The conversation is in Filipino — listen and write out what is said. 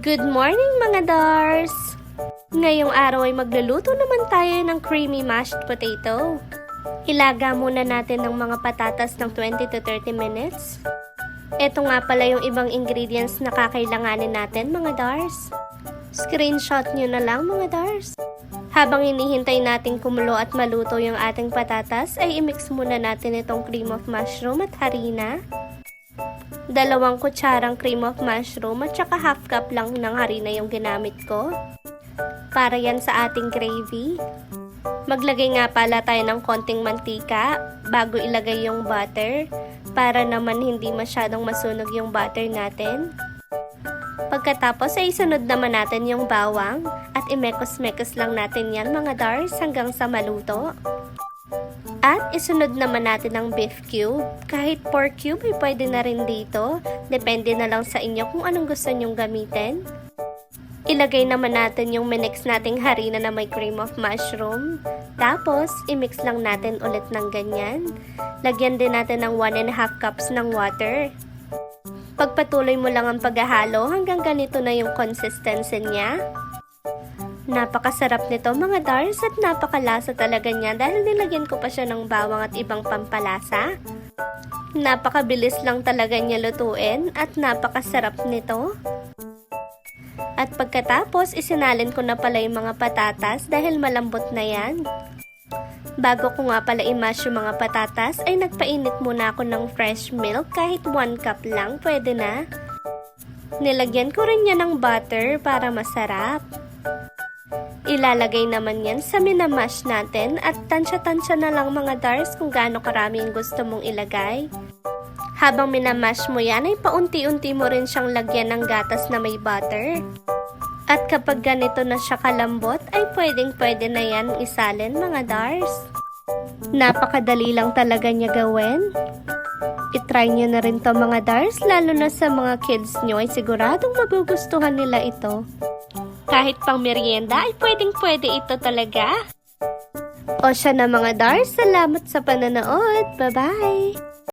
Good morning mga Dars! Ngayong araw ay magluluto naman tayo ng creamy mashed potato. Ilaga muna natin ng mga patatas ng 20 to 30 minutes. Ito nga pala yung ibang ingredients na kakailanganin natin mga Dars. Screenshot nyo na lang mga Dars. Habang hinihintay natin kumulo at maluto yung ating patatas, ay imix muna natin itong cream of mushroom at harina. 2 kutsarang cream of mushroom at saka half cup lang ng harina yung ginamit ko. Para yan sa ating gravy. Maglagay nga pala tayo ng konting mantika bago ilagay yung butter para naman hindi masyadong masunog yung butter natin. Pagkatapos ay isunod naman natin yung bawang at imekos-mekos lang natin yan mga Dars hanggang sa maluto. At isunod naman natin ang beef cube. Kahit pork cube ay pwede na rin dito. Depende na lang sa inyo kung anong gusto nyong gamitin. Ilagay naman natin yung minix nating harina na may cream of mushroom. Tapos, imix lang natin ulit ng ganyan. Lagyan din natin ng 1.5 cups ng water. Pagpatuloy mo lang ang paghahalo hanggang ganito na yung consistency niya. Napakasarap nito mga Dars at napakalasa talaga niya dahil nilagyan ko pa siya ng bawang at ibang pampalasa. Napakabilis lang talaga niya lutuin at napakasarap nito. At pagkatapos isinalin ko na pala yung mga patatas dahil malambot na yan. Bago ko nga pala i-mash yung mga patatas ay nagpainit muna ako ng fresh milk kahit 1 cup lang pwede na. Nilagyan ko rin niya ng butter para masarap. Ilalagay naman yan sa minamash natin at tansya-tansya na lang mga Dars kung gaano karami yung gusto mong ilagay. Habang minamash mo yan ay paunti-unti mo rin siyang lagyan ng gatas na may butter. At kapag ganito na siya kalambot ay pwedeng-pwede na yan isalin mga Dars. Napakadali lang talaga niya gawin. I-try nyo na rin to mga Dars, lalo na sa mga kids nyo ay siguradong magugustuhan nila ito. Kahit pang merienda ay pwedeng-pwede ito talaga. O siya na mga Dars, salamat sa pananood. Bye-bye!